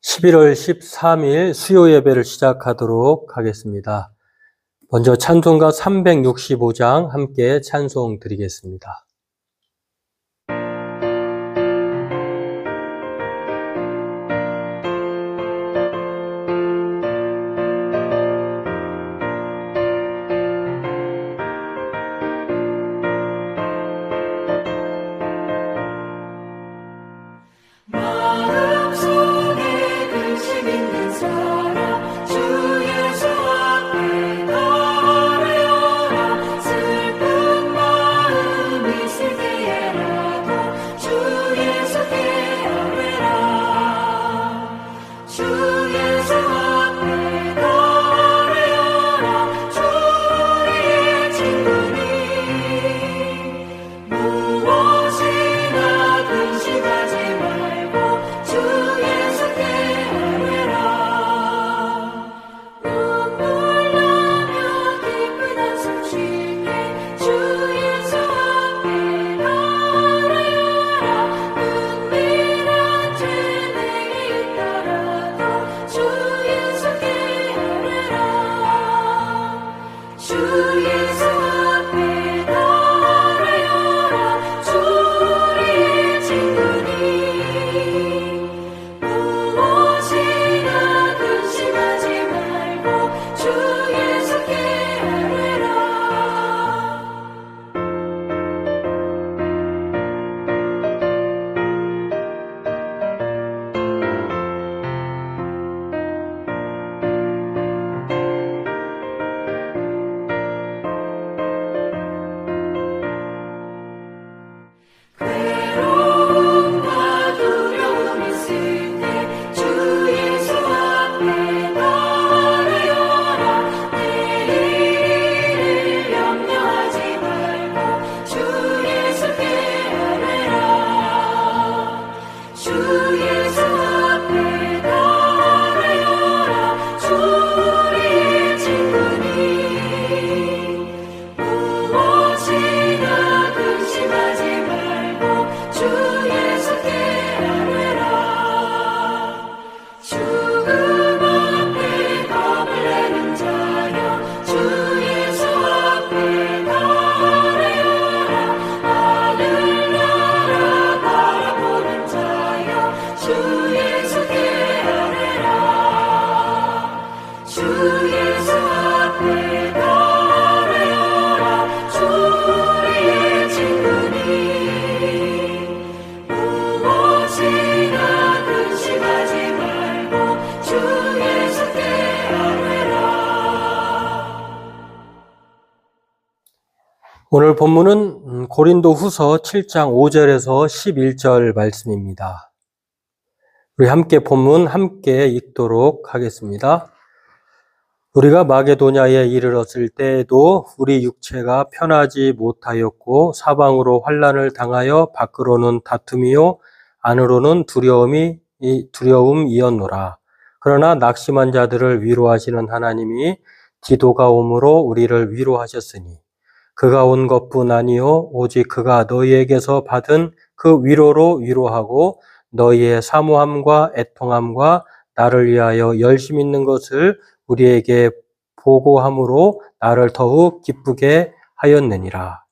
11월 13일 수요 예배를 시작하도록 하겠습니다. 먼저 찬송가 365장 함께 찬송 드리겠습니다. 오늘 본문은 고린도 후서 7장 5절에서 11절 말씀입니다. 우리 함께 본문 함께 읽도록 하겠습니다. 우리가 마게도냐에 이르렀을 때에도 우리 육체가 편하지 못하였고 사방으로 환난을 당하여 밖으로는 다툼이요 안으로는 두려움이었노라. 그러나 낙심한 자들을 위로하시는 하나님이 디도가 오므로 우리를 위로하셨으니 그가 온 것뿐 아니요 오직 그가 너희에게서 받은 그 위로로 위로하고 너희의 사모함과 애통함과 나를 위하여 열심 있는 것을 우리에게 보고함으로 나를 더욱 기쁘게 하였느니라.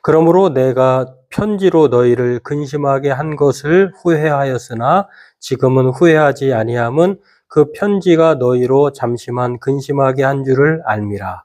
그러므로 내가 편지로 너희를 근심하게 한 것을 후회하였으나 지금은 후회하지 아니함은 그 편지가 너희로 잠시만 근심하게 한 줄을 알미라.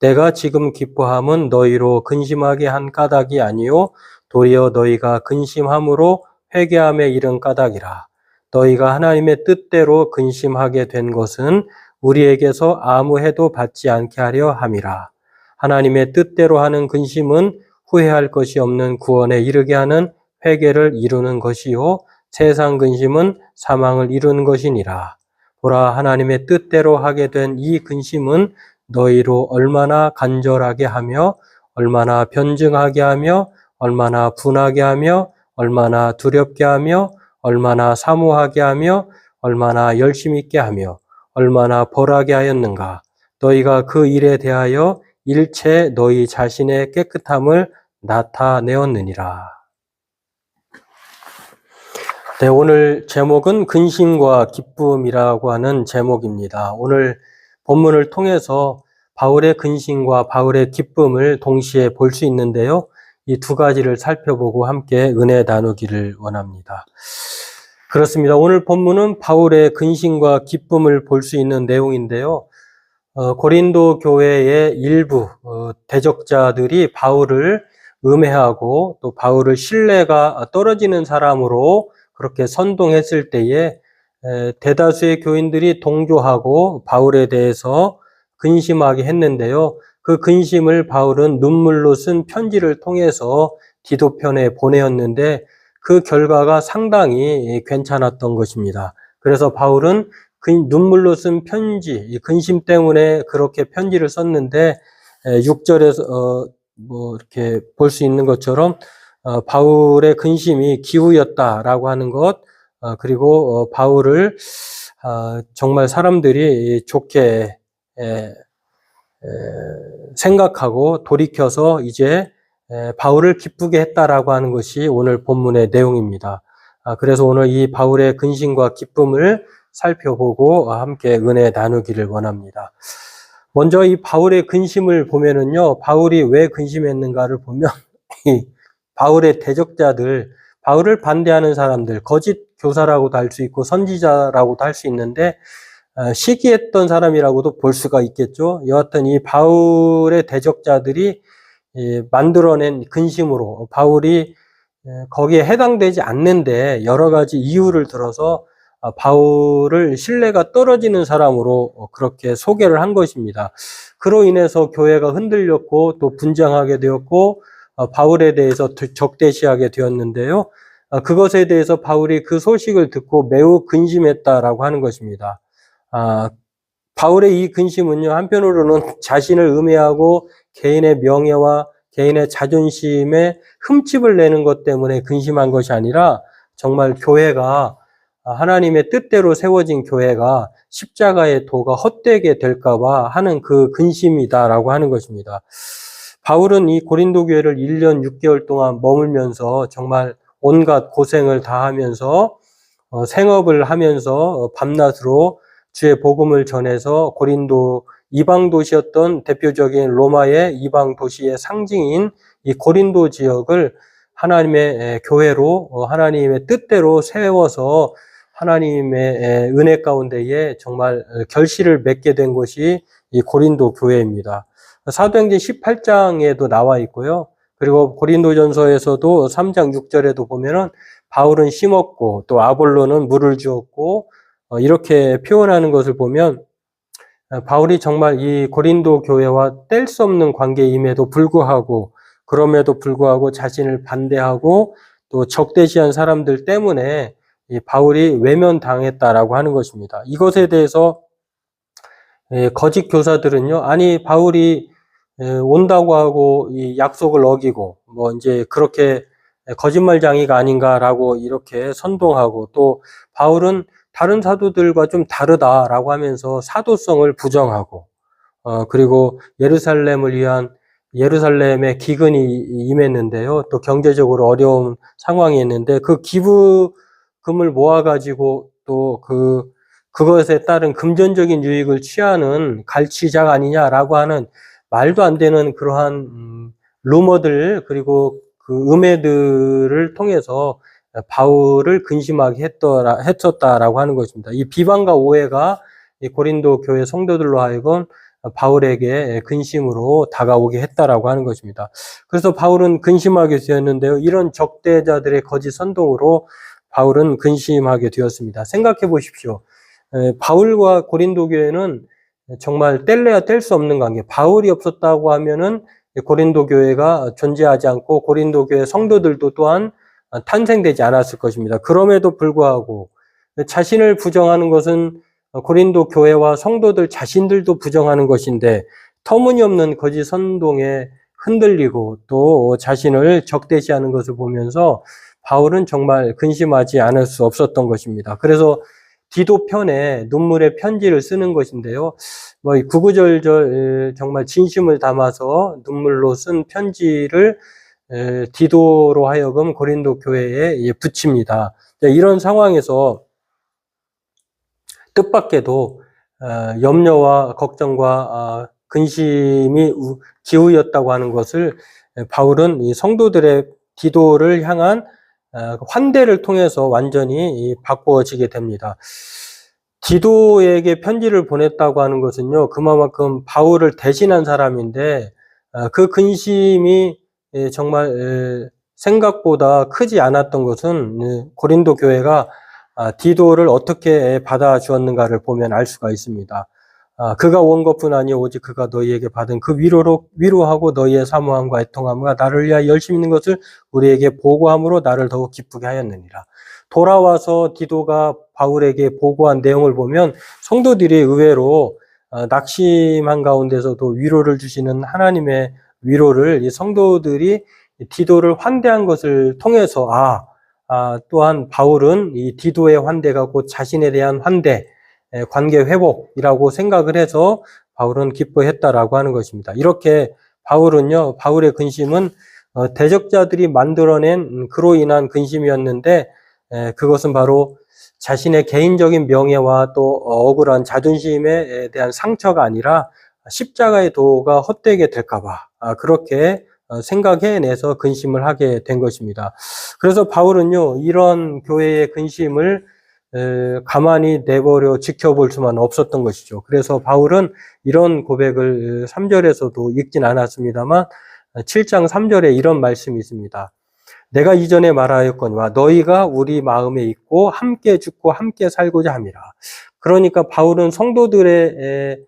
내가 지금 기뻐함은 너희로 근심하게 한 까닭이 아니요 도리어 너희가 근심함으로 회개함에 이른 까닭이라. 너희가 하나님의 뜻대로 근심하게 된 것은 우리에게서 아무 해도 받지 않게 하려 함이라. 하나님의 뜻대로 하는 근심은 후회할 것이 없는 구원에 이르게 하는 회개를 이루는 것이요 세상 근심은 사망을 이루는 것이니라. 보라, 하나님의 뜻대로 하게 된 이 근심은 너희로 얼마나 간절하게 하며 얼마나 변증하게 하며 얼마나 분하게 하며 얼마나 두렵게 하며 얼마나 사모하게 하며 얼마나 열심 있게 하며 얼마나 벌하게 하였는가. 너희가 그 일에 대하여 일체 너희 자신의 깨끗함을 나타내었느니라. 네, 오늘 제목은 근심과 기쁨이라고 하는 제목입니다. 오늘 본문을 통해서 바울의 근심과 바울의 기쁨을 동시에 볼 수 있는데요. 이 두 가지를 살펴보고 함께 은혜 나누기를 원합니다. 그렇습니다. 오늘 본문은 바울의 근심과 기쁨을 볼 수 있는 내용인데요. 고린도 교회의 일부 대적자들이 바울을 음해하고 또 바울을 신뢰가 떨어지는 사람으로 그렇게 선동했을 때에 대다수의 교인들이 동조하고 바울에 대해서 근심하게 했는데요. 그 근심을 바울은 눈물로 쓴 편지를 통해서 디도편에 보내었는데 그 결과가 상당히 괜찮았던 것입니다. 그래서 바울은 눈물로 쓴 편지, 근심 때문에 그렇게 편지를 썼는데 6절에서 이렇게 볼 수 있는 것처럼 바울의 근심이 기후였다라고 하는 것, 그리고 바울을 정말 사람들이 좋게 생각하고 돌이켜서 이제 바울을 기쁘게 했다라고 하는 것이 오늘 본문의 내용입니다. 그래서 오늘 이 바울의 근심과 기쁨을 살펴보고 함께 은혜 나누기를 원합니다. 먼저 이 바울의 근심을 보면은요, 바울이 왜 근심했는가를 보면 이 바울의 대적자들, 바울을 반대하는 사람들, 거짓 교사라고도 할 수 있고 선지자라고도 할 수 있는데 시기했던 사람이라고도 볼 수가 있겠죠. 여하튼 이 바울의 대적자들이 만들어낸 근심으로 바울이 거기에 해당되지 않는데 여러 가지 이유를 들어서 바울을 신뢰가 떨어지는 사람으로 그렇게 소개를 한 것입니다. 그로 인해서 교회가 흔들렸고 또 분쟁하게 되었고 바울에 대해서 적대시하게 되었는데요. 그것에 대해서 바울이 그 소식을 듣고 매우 근심했다라고 하는 것입니다. 바울의 이 근심은요, 한편으로는 자신을 음해하고 개인의 명예와 개인의 자존심에 흠집을 내는 것 때문에 근심한 것이 아니라 정말 교회가 하나님의 뜻대로 세워진 교회가 십자가의 도가 헛되게 될까봐 하는 그 근심이다라고 하는 것입니다. 바울은 이 고린도 교회를 1년 6개월 동안 머물면서 정말 온갖 고생을 다 하면서 생업을 하면서 밤낮으로 주의 복음을 전해서 고린도 이방 도시였던 대표적인 로마의 이방 도시의 상징인 이 고린도 지역을 하나님의 교회로 하나님의 뜻대로 세워서 하나님의 은혜 가운데에 정말 결실을 맺게 된 것이 이 고린도 교회입니다. 사도행전 18장에도 나와 있고요. 그리고 고린도전서에서도 3장 6절에도 보면은 바울은 심었고 또 아볼로는 물을 주었고 이렇게 표현하는 것을 보면 바울이 정말 이 고린도 교회와 뗄 수 없는 관계임에도 불구하고 그럼에도 불구하고 자신을 반대하고 또 적대시한 사람들 때문에 이 바울이 외면당했다라고 하는 것입니다. 이것에 대해서 거짓 교사들은요, 아니 바울이 온다고 하고 이 약속을 어기고 뭐 이제 그렇게 거짓말쟁이가 아닌가라고 이렇게 선동하고 또 바울은 다른 사도들과 좀 다르다라고 하면서 사도성을 부정하고 그리고 예루살렘의 기근이 임했는데요. 또 경제적으로 어려운 상황이 있는데 그 기부금을 모아가지고 또 그것에 따른 금전적인 유익을 취하는 갈취자가 아니냐라고 하는 말도 안 되는 그러한 루머들 그리고 그 음해들을 통해서 바울을 근심하게 했었다라고 하는 것입니다. 이 비방과 오해가 이 고린도 교회 성도들로 하여금 바울에게 근심으로 다가오게 했다라고 하는 것입니다. 그래서 바울은 근심하게 되었는데요. 이런 적대자들의 거짓 선동으로 바울은 근심하게 되었습니다. 생각해 보십시오. 바울과 고린도 교회는 정말 뗄래야 뗄 수 없는 관계. 바울이 없었다고 하면은 고린도 교회가 존재하지 않고 고린도 교회 성도들도 또한 탄생되지 않았을 것입니다. 그럼에도 불구하고 자신을 부정하는 것은 고린도 교회와 성도들 자신들도 부정하는 것인데 터무니없는 거짓 선동에 흔들리고 또 자신을 적대시하는 것을 보면서 바울은 정말 근심하지 않을 수 없었던 것입니다. 그래서 디도편에 눈물의 편지를 쓰는 것인데요. 구구절절 정말 진심을 담아서 눈물로 쓴 편지를 디도로 하여금 고린도 교회에 붙입니다. 이런 상황에서 뜻밖에도 염려와 걱정과 근심이 기우였다고 하는 것을 바울은 이 성도들의 디도를 향한 환대를 통해서 완전히 바꾸어지게 됩니다. 디도에게 편지를 보냈다고 하는 것은요, 그만큼 바울을 대신한 사람인데 그 근심이 정말 생각보다 크지 않았던 것은 고린도 교회가 디도를 어떻게 받아주었는가를 보면 알 수가 있습니다. 그가 온 것뿐 아니요 오직 그가 너희에게 받은 그 위로로 위로하고 너희의 사모함과 애통함과 나를 위하여 열심히 있는 것을 우리에게 보고함으로 나를 더욱 기쁘게 하였느니라. 돌아와서 디도가 바울에게 보고한 내용을 보면 성도들이 의외로 낙심한 가운데서도 위로를 주시는 하나님의 위로를 이 성도들이 디도를 환대한 것을 통해서 또한 바울은 이 디도의 환대가 곧 자신에 대한 환대, 관계 회복이라고 생각을 해서 바울은 기뻐했다라고 하는 것입니다. 이렇게 바울의 근심은 대적자들이 만들어낸 그로 인한 근심이었는데 그것은 바로 자신의 개인적인 명예와 또 억울한 자존심에 대한 상처가 아니라 십자가의 도가 헛되게 될까봐 그렇게 생각해내서 근심을 하게 된 것입니다. 그래서 바울은요, 이런 교회의 근심을 가만히 내버려 지켜볼 수만 없었던 것이죠. 그래서 바울은 이런 고백을 3절에서도 읽진 않았습니다만 7장 3절에 이런 말씀이 있습니다. 내가 이전에 말하였거니와 너희가 우리 마음에 있고 함께 죽고 함께 살고자 함이라. 그러니까 바울은 성도들의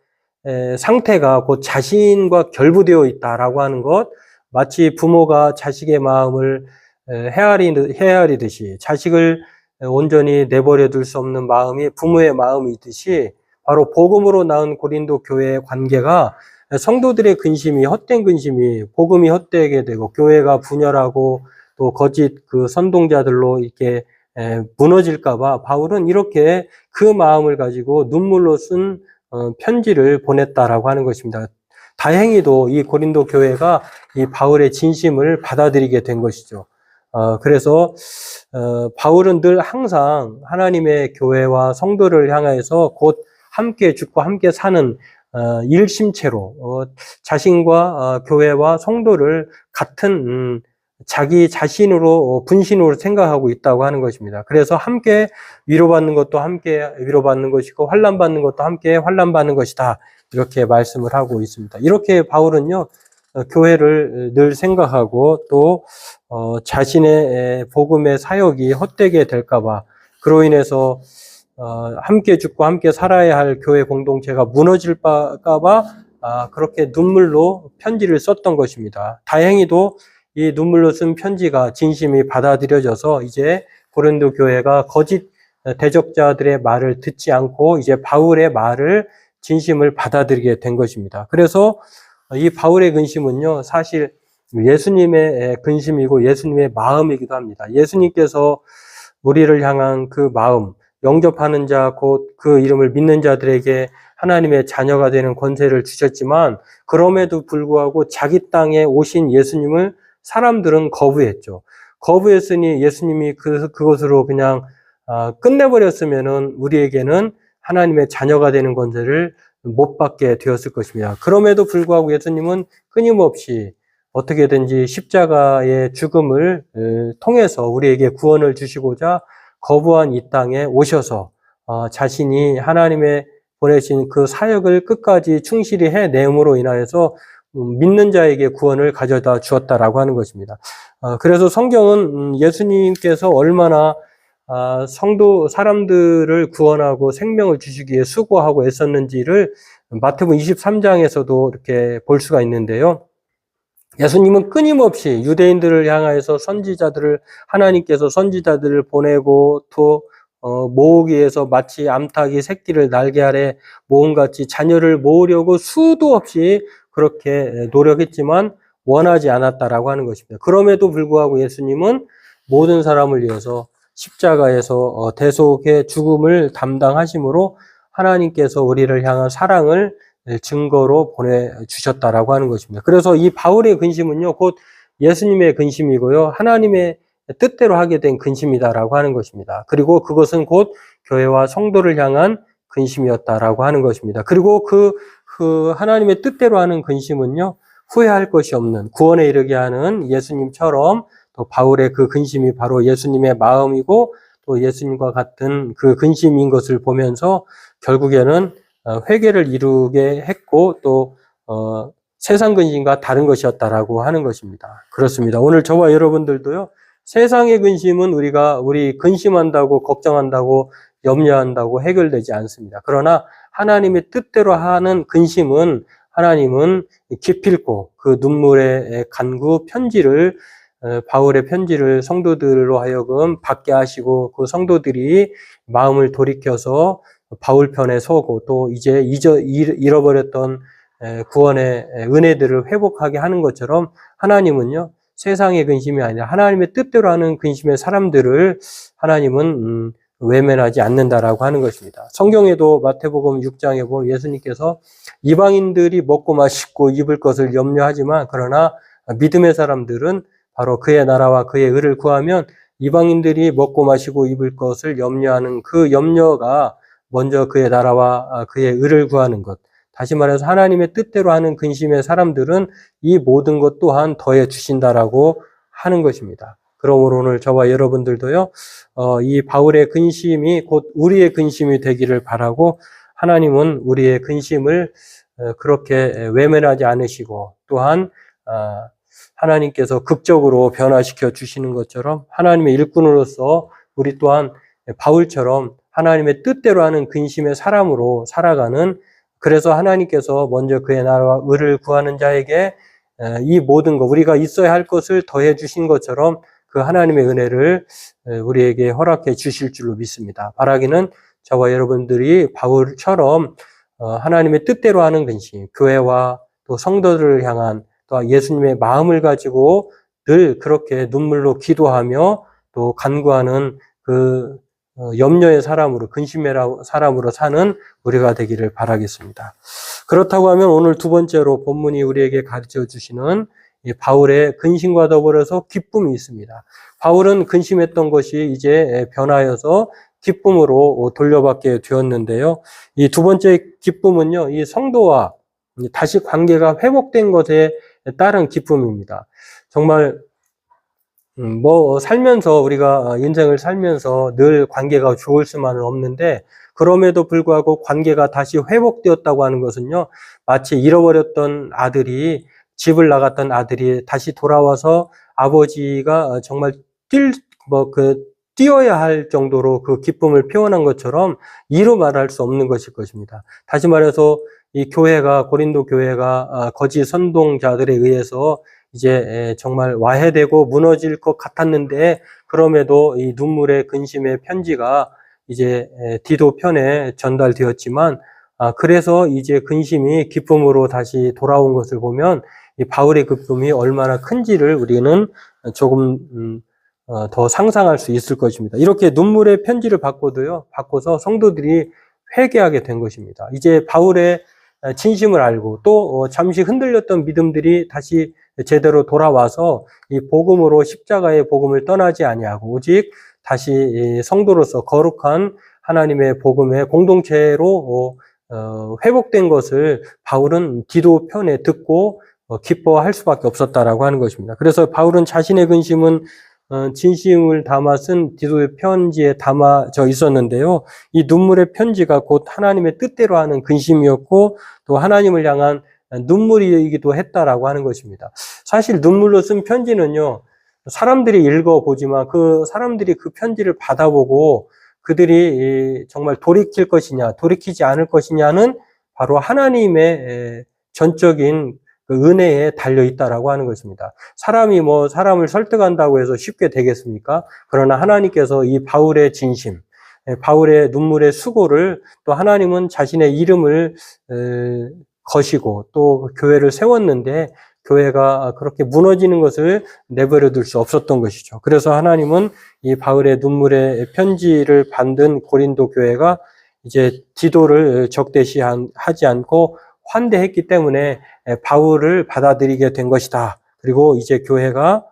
상태가 곧 자신과 결부되어 있다라고 하는 것, 마치 부모가 자식의 마음을 헤아리듯이 자식을 온전히 내버려 둘 수 없는 마음이 부모의 마음이듯이 바로 복음으로 낳은 고린도 교회의 관계가 성도들의 근심이 헛된 근심이 복음이 헛되게 되고 교회가 분열하고 또 거짓 그 선동자들로 이렇게 무너질까봐 바울은 이렇게 그 마음을 가지고 눈물로 쓴 편지를 보냈다라고 하는 것입니다. 다행히도 이 고린도 교회가 이 바울의 진심을 받아들이게 된 것이죠. 그래서 바울은 늘 항상 하나님의 교회와 성도를 향해서 곧 함께 죽고 함께 사는 일심체로 자신과 교회와 성도를 같은 자기 자신으로 분신으로 생각하고 있다고 하는 것입니다. 그래서 함께 위로받는 것도 함께 위로받는 것이고 환난받는 것도 함께 환난받는 것이다. 이렇게 말씀을 하고 있습니다. 이렇게 바울은요, 교회를 늘 생각하고 또 자신의 복음의 사역이 헛되게 될까봐 그로 인해서 함께 죽고 함께 살아야 할 교회 공동체가 무너질까봐 그렇게 눈물로 편지를 썼던 것입니다. 다행히도 이 눈물로 쓴 편지가 진심이 받아들여져서 이제 고린도 교회가 거짓 대적자들의 말을 듣지 않고 이제 바울의 말을 진심을 받아들이게 된 것입니다. 그래서 이 바울의 근심은요, 사실 예수님의 근심이고 예수님의 마음이기도 합니다. 예수님께서 우리를 향한 그 마음, 영접하는 자, 곧 그 이름을 믿는 자들에게 하나님의 자녀가 되는 권세를 주셨지만 그럼에도 불구하고 자기 땅에 오신 예수님을 사람들은 거부했죠. 거부했으니 예수님이 그것으로 그냥 끝내버렸으면은 우리에게는 하나님의 자녀가 되는 권세를 못 받게 되었을 것입니다. 그럼에도 불구하고 예수님은 끊임없이 어떻게든지 십자가의 죽음을 통해서 우리에게 구원을 주시고자 거부한 이 땅에 오셔서 자신이 하나님의 보내신 그 사역을 끝까지 충실히 해내음으로 인하여서 믿는 자에게 구원을 가져다 주었다라고 하는 것입니다. 그래서 성경은 예수님께서 얼마나 사람들을 구원하고 생명을 주시기 위해 수고하고 애썼는지를 마태복음 23장에서도 이렇게 볼 수가 있는데요. 예수님은 끊임없이 유대인들을 향하여서 하나님께서 선지자들을 보내고 또 모으기 위해서 마치 암탉이 새끼를 날개 아래 모음같이 자녀를 모으려고 수도 없이 그렇게 노력했지만 원하지 않았다라고 하는 것입니다. 그럼에도 불구하고 예수님은 모든 사람을 위해서 십자가에서 대속의 죽음을 담당하심으로 하나님께서 우리를 향한 사랑을 증거로 보내주셨다라고 하는 것입니다. 그래서 이 바울의 근심은요, 곧 예수님의 근심이고요. 하나님의 뜻대로 하게 된 근심이다라고 하는 것입니다. 그리고 그것은 곧 교회와 성도를 향한 근심이었다라고 하는 것입니다. 그리고 그 하나님의 뜻대로 하는 근심은요, 후회할 것이 없는 구원에 이르게 하는 예수님처럼 또 바울의 그 근심이 바로 예수님의 마음이고 또 예수님과 같은 그 근심인 것을 보면서 결국에는 회개를 이루게 했고 또 세상 근심과 다른 것이었다라고 하는 것입니다. 그렇습니다. 오늘 저와 여러분들도요, 세상의 근심은 우리 근심한다고 걱정한다고 염려한다고 해결되지 않습니다. 그러나 하나님의 뜻대로 하는 근심은 하나님은 기필코 그 눈물의 간구 편지를 바울의 편지를 성도들로 하여금 받게 하시고 그 성도들이 마음을 돌이켜서 바울 편에 서고 또 이제 잃어버렸던 구원의 은혜들을 회복하게 하는 것처럼 하나님은요, 세상의 근심이 아니라 하나님의 뜻대로 하는 근심의 사람들을 하나님은 외면하지 않는다라고 하는 것입니다. 성경에도 마태복음 6장에 보면 예수님께서 이방인들이 먹고 마시고 입을 것을 염려하지만 그러나 믿음의 사람들은 바로 그의 나라와 그의 의를 구하면 이방인들이 먹고 마시고 입을 것을 염려하는 그 염려가 먼저 그의 나라와 그의 의를 구하는 것. 다시 말해서 하나님의 뜻대로 하는 근심의 사람들은 이 모든 것 또한 더해 주신다라고 하는 것입니다. 그러므로 오늘 저와 여러분들도요, 이 바울의 근심이 곧 우리의 근심이 되기를 바라고 하나님은 우리의 근심을 그렇게 외면하지 않으시고 또한 하나님께서 극적으로 변화시켜 주시는 것처럼 하나님의 일꾼으로서 우리 또한 바울처럼 하나님의 뜻대로 하는 근심의 사람으로 살아가는, 그래서 하나님께서 먼저 그의 나라와 의를 구하는 자에게 이 모든 것, 우리가 있어야 할 것을 더해 주신 것처럼 그 하나님의 은혜를 우리에게 허락해 주실 줄로 믿습니다. 바라기는 저와 여러분들이 바울처럼 하나님의 뜻대로 하는 근심, 교회와 또 성도들을 향한 또 예수님의 마음을 가지고 늘 그렇게 눈물로 기도하며 또 간구하는 그 염려의 사람으로, 근심의 사람으로 사는 우리가 되기를 바라겠습니다. 그렇다고 하면 오늘 두 번째로 본문이 우리에게 가르쳐 주시는 이 바울의 근심과 더불어서 기쁨이 있습니다. 바울은 근심했던 것이 이제 변하여서 기쁨으로 돌려받게 되었는데요. 이 두 번째 기쁨은요, 이 성도와 다시 관계가 회복된 것에 따른 기쁨입니다. 정말 살면서 우리가 인생을 살면서 늘 관계가 좋을 수만은 없는데 그럼에도 불구하고 관계가 다시 회복되었다고 하는 것은요, 마치 잃어버렸던 아들이, 집을 나갔던 아들이 다시 돌아와서 아버지가 정말 뛰어야 할 정도로 그 기쁨을 표현한 것처럼 이루 말할 수 없는 것일 것입니다. 다시 말해서 이 교회가, 고린도 교회가 거짓 선동자들에 의해서 이제 정말 와해되고 무너질 것 같았는데 그럼에도 이 눈물의 근심의 편지가 이제 디도 편에 전달되었지만 그래서 이제 근심이 기쁨으로 다시 돌아온 것을 보면 이 바울의 기쁨이 얼마나 큰지를 우리는 조금 더 상상할 수 있을 것입니다. 이렇게 눈물의 편지를 바꿔서 성도들이 회개하게 된 것입니다. 이제 바울의 진심을 알고 또 잠시 흔들렸던 믿음들이 다시 제대로 돌아와서 이 복음으로 십자가의 복음을 떠나지 아니하고 오직 다시 성도로서 거룩한 하나님의 복음의 공동체로 회복된 것을 바울은 디도 편에 듣고 기뻐할 수밖에 없었다라고 하는 것입니다. 그래서 바울은 자신의 근심은 진심을 담아 쓴 디도의 편지에 담아져 있었는데요. 이 눈물의 편지가 곧 하나님의 뜻대로 하는 근심이었고 또 하나님을 향한 눈물이기도 했다라고 하는 것입니다. 사실 눈물로 쓴 편지는요, 사람들이 읽어보지만 그 사람들이 그 편지를 받아보고 그들이 정말 돌이킬 것이냐, 돌이키지 않을 것이냐는 바로 하나님의 전적인 그 은혜에 달려있다라고 하는 것입니다. 사람이 사람을 설득한다고 해서 쉽게 되겠습니까? 그러나 하나님께서 이 바울의 진심, 바울의 눈물의 수고를 또 하나님은 자신의 이름을 거시고 또 교회를 세웠는데 교회가 그렇게 무너지는 것을 내버려 둘 수 없었던 것이죠. 그래서 하나님은 이 바울의 눈물의 편지를 받은 고린도 교회가 이제 디도를 적대시하지 않고 환대했기 때문에 바울을 받아들이게 된 것이다. 그리고 이제 교회가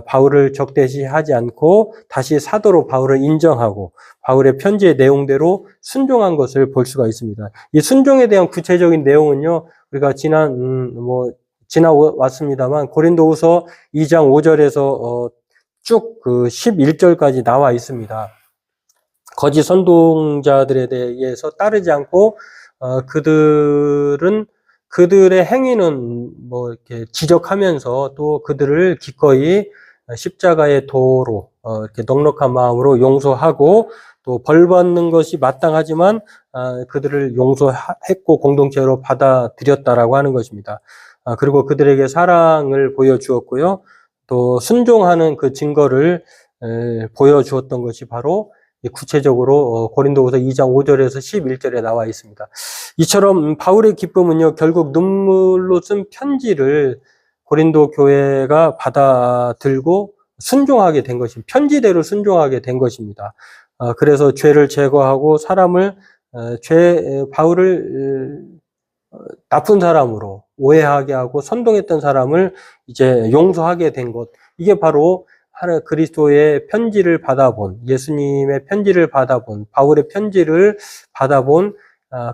바울을 적대시하지 않고 다시 사도로 바울을 인정하고 바울의 편지의 내용대로 순종한 것을 볼 수가 있습니다. 이 순종에 대한 구체적인 내용은요, 우리가 지나왔습니다만 고린도후서 2장 5절에서 쭉 그 11절까지 나와 있습니다. 거짓 선동자들에 대해서 따르지 않고 그들의 행위는 이렇게 지적하면서 또 그들을 기꺼이 십자가의 도로 이렇게 넉넉한 마음으로 용서하고 또 벌 받는 것이 마땅하지만 그들을 용서했고 공동체로 받아들였다라고 하는 것입니다. 그리고 그들에게 사랑을 보여주었고요. 또 순종하는 그 증거를 보여주었던 것이 바로 구체적으로 고린도후서 2장 5절에서 11절에 나와 있습니다. 이처럼 바울의 기쁨은요, 결국 눈물로 쓴 편지를 고린도 교회가 받아들고 순종하게 된 것입니다. 편지대로 순종하게 된 것입니다. 그래서 죄를 제거하고 바울을 나쁜 사람으로 오해하게 하고 선동했던 사람을 이제 용서하게 된 것. 이게 바로 그리스도의 편지를 받아본, 예수님의 편지를 받아본, 바울의 편지를 받아본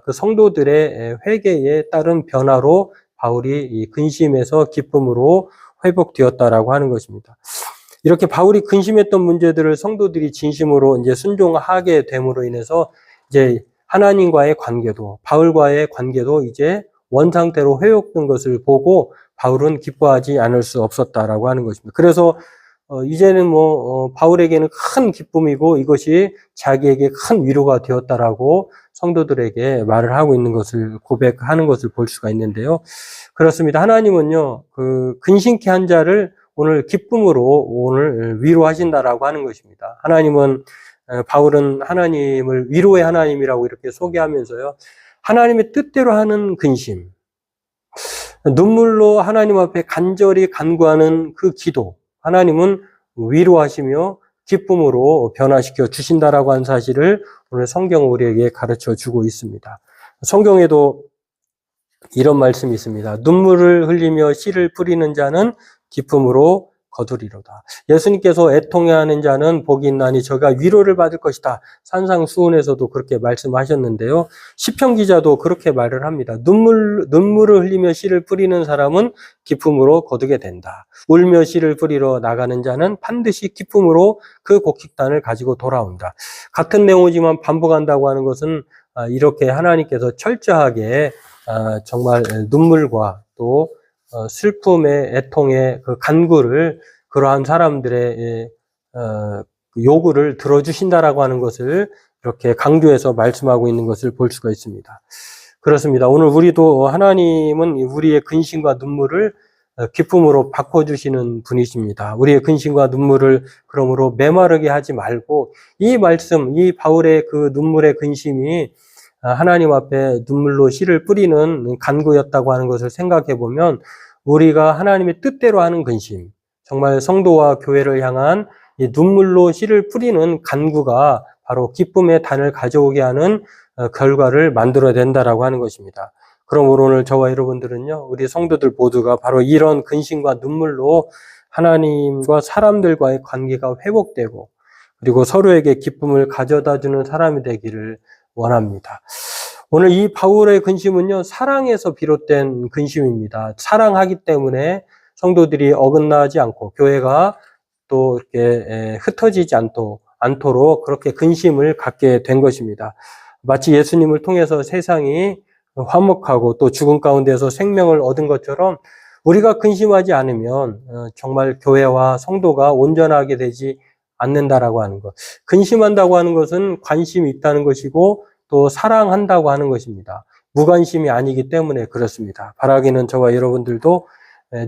그 성도들의 회개에 따른 변화로 바울이 이 근심에서 기쁨으로 회복되었다라고 하는 것입니다. 이렇게 바울이 근심했던 문제들을 성도들이 진심으로 이제 순종하게 됨으로 인해서 이제 하나님과의 관계도, 바울과의 관계도 이제 원상태로 회복된 것을 보고 바울은 기뻐하지 않을 수 없었다라고 하는 것입니다. 그래서 이제는 바울에게는 큰 기쁨이고 이것이 자기에게 큰 위로가 되었다라고 성도들에게 말을 하고 있는 것을 고백하는 것을 볼 수가 있는데요. 그렇습니다. 하나님은요, 그 근심케 한 자를 오늘 기쁨으로 오늘 위로하신다라고 하는 것입니다. 바울은 하나님을 위로의 하나님이라고 이렇게 소개하면서요, 하나님의 뜻대로 하는 근심, 눈물로 하나님 앞에 간절히 간구하는 그 기도, 하나님은 위로하시며 기쁨으로 변화시켜 주신다라고 하는 사실을 오늘 성경은 우리에게 가르쳐 주고 있습니다. 성경에도 이런 말씀이 있습니다. 눈물을 흘리며 씨를 뿌리는 자는 기쁨으로 거두리로다. 예수님께서 애통해하는 자는 복이 있나니 저가 위로를 받을 것이다. 산상수훈에서도 그렇게 말씀하셨는데요. 시편 기자도 그렇게 말을 합니다. 눈물을 흘리며 씨를 뿌리는 사람은 기쁨으로 거두게 된다. 울며 씨를 뿌리러 나가는 자는 반드시 기쁨으로 그 곡식단을 가지고 돌아온다. 같은 내용이지만 반복한다고 하는 것은 이렇게 하나님께서 철저하게 정말 눈물과 또 슬픔의 애통의 그 간구를 그러한 사람들의 요구를 들어주신다라고 하는 것을 이렇게 강조해서 말씀하고 있는 것을 볼 수가 있습니다. 그렇습니다. 오늘 우리도 하나님은 우리의 근심과 눈물을 기쁨으로 바꿔주시는 분이십니다. 우리의 근심과 눈물을 그러므로 메마르게 하지 말고 이 말씀, 이 바울의 그 눈물의 근심이 하나님 앞에 눈물로 씨를 뿌리는 간구였다고 하는 것을 생각해 보면 우리가 하나님의 뜻대로 하는 근심, 정말 성도와 교회를 향한 이 눈물로 씨를 뿌리는 간구가 바로 기쁨의 단을 가져오게 하는 결과를 만들어야 된다라고 하는 것입니다. 그러므로 오늘 저와 여러분들은요, 우리 성도들 모두가 바로 이런 근심과 눈물로 하나님과 사람들과의 관계가 회복되고 그리고 서로에게 기쁨을 가져다주는 사람이 되기를 원합니다. 오늘 이 바울의 근심은요, 사랑에서 비롯된 근심입니다. 사랑하기 때문에 성도들이 어긋나지 않고 교회가 또 이렇게 흩어지지 않도록 그렇게 근심을 갖게 된 것입니다. 마치 예수님을 통해서 세상이 화목하고 또 죽음 가운데서 생명을 얻은 것처럼 우리가 근심하지 않으면 정말 교회와 성도가 온전하게 되지 않는다라고 하는 것. 근심한다고 하는 것은 관심이 있다는 것이고 또 사랑한다고 하는 것입니다. 무관심이 아니기 때문에 그렇습니다. 바라기는 저와 여러분들도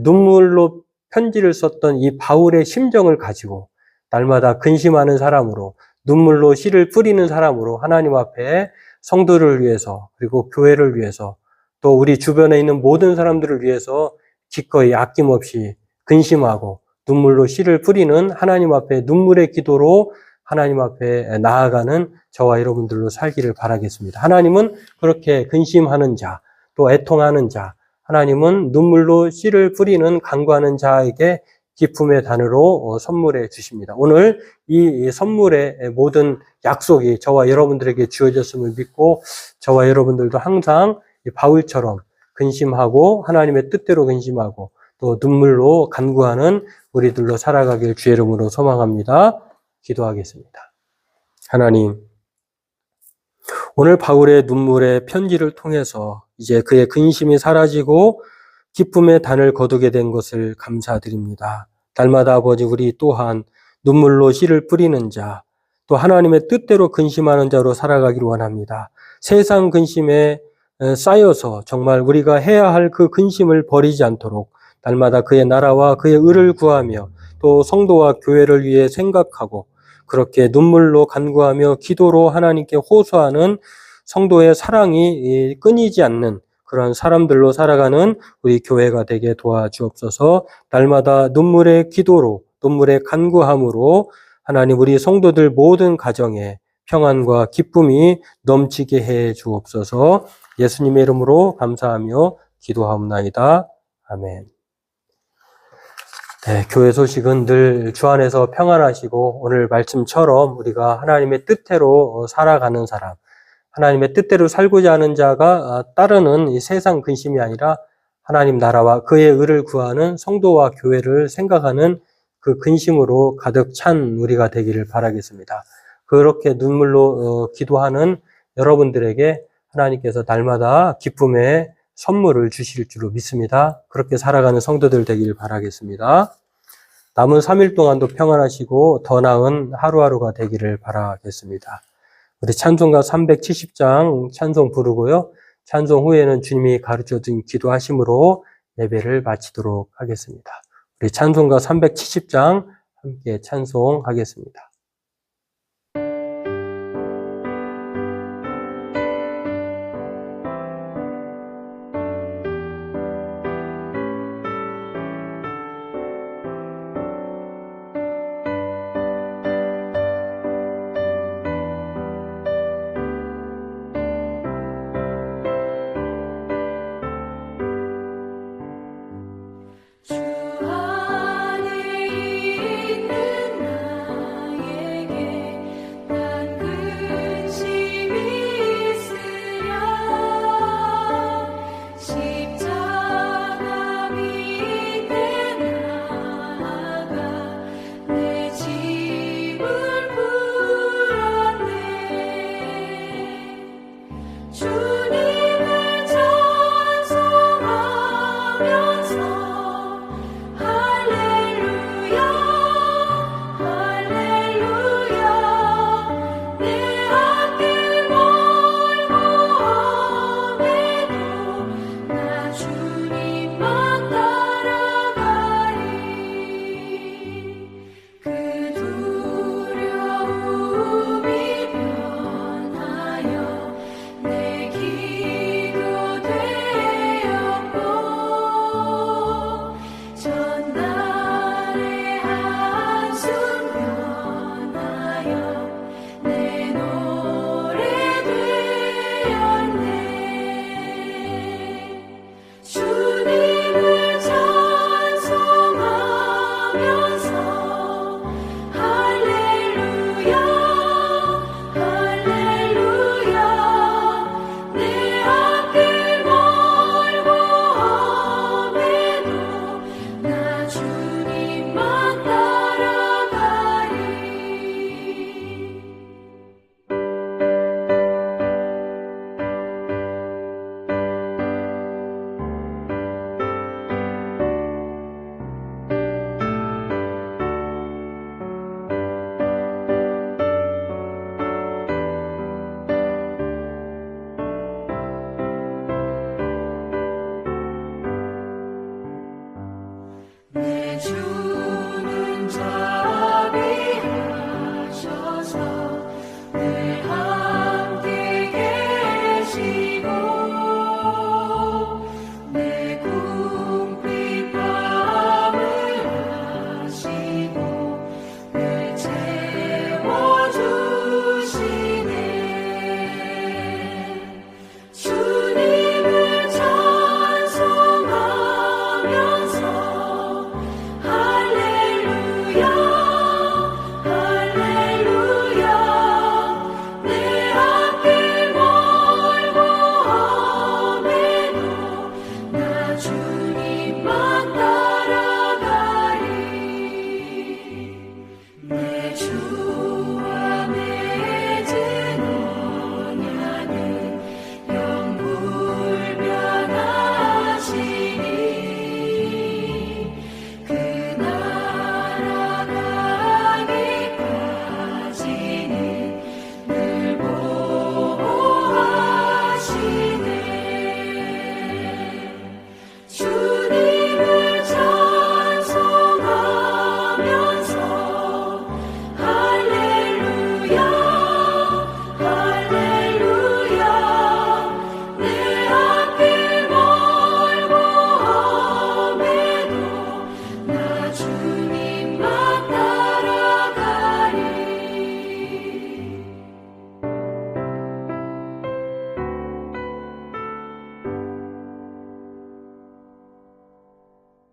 눈물로 편지를 썼던 이 바울의 심정을 가지고 날마다 근심하는 사람으로 눈물로 씨를 뿌리는 사람으로 하나님 앞에 성도를 위해서 그리고 교회를 위해서 또 우리 주변에 있는 모든 사람들을 위해서 기꺼이 아낌없이 근심하고 눈물로 씨를 뿌리는 하나님 앞에 눈물의 기도로 하나님 앞에 나아가는 저와 여러분들로 살기를 바라겠습니다. 하나님은 그렇게 근심하는 자, 또 애통하는 자, 하나님은 눈물로 씨를 뿌리는 간구하는 자에게 기쁨의 단으로 선물해 주십니다. 오늘 이 선물의 모든 약속이 저와 여러분들에게 주어졌음을 믿고 저와 여러분들도 항상 바울처럼 근심하고 하나님의 뜻대로 근심하고 또 눈물로 간구하는 우리들로 살아가길 주의 이름으로 소망합니다. 기도하겠습니다. 하나님, 오늘 바울의 눈물의 편지를 통해서 이제 그의 근심이 사라지고 기쁨의 단을 거두게 된 것을 감사드립니다. 날마다 아버지 우리 또한 눈물로 씨를 뿌리는 자, 또 하나님의 뜻대로 근심하는 자로 살아가기를 원합니다. 세상 근심에 쌓여서 정말 우리가 해야 할 그 근심을 버리지 않도록 날마다 그의 나라와 그의 의를 구하며 또 성도와 교회를 위해 생각하고 그렇게 눈물로 간구하며 기도로 하나님께 호소하는 성도의 사랑이 끊이지 않는 그런 사람들로 살아가는 우리 교회가 되게 도와주옵소서. 날마다 눈물의 기도로, 눈물의 간구함으로 하나님 우리 성도들 모든 가정에 평안과 기쁨이 넘치게 해 주옵소서. 예수님의 이름으로 감사하며 기도하옵나이다. 아멘. 네, 교회 소식은 늘 주 안에서 평안하시고 오늘 말씀처럼 우리가 하나님의 뜻대로 살아가는 사람, 하나님의 뜻대로 살고자 하는 자가 따르는 이 세상 근심이 아니라 하나님 나라와 그의 의를 구하는 성도와 교회를 생각하는 그 근심으로 가득 찬 우리가 되기를 바라겠습니다. 그렇게 눈물로 기도하는 여러분들에게 하나님께서 날마다 기쁨의 선물을 주실 줄로 믿습니다. 그렇게 살아가는 성도들 되기를 바라겠습니다. 남은 3일 동안도 평안하시고 더 나은 하루하루가 되기를 바라겠습니다. 우리 찬송가 370장 찬송 부르고요. 찬송 후에는 주님이 가르쳐준 기도하심으로 예배를 마치도록 하겠습니다. 우리 찬송가 370장 함께 찬송하겠습니다. 주 안에 있는 나의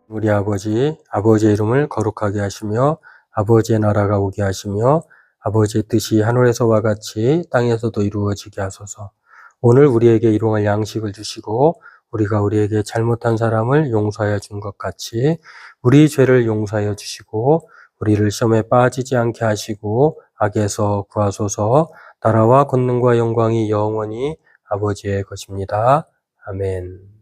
우리 아버지의 이름을 거룩하게 하시며 아버지의 나라가 오게 하시며 아버지의 뜻이 하늘에서와 같이 땅에서도 이루어지게 하소서. 오늘 우리에게 일용할 양식을 주시고 우리가 우리에게 잘못한 사람을 용서하여 준 것 같이 우리 죄를 용서하여 주시고 우리를 시험에 빠지지 않게 하시고 악에서 구하소서. 나라와 권능과 영광이 영원히 아버지의 것입니다. 아멘.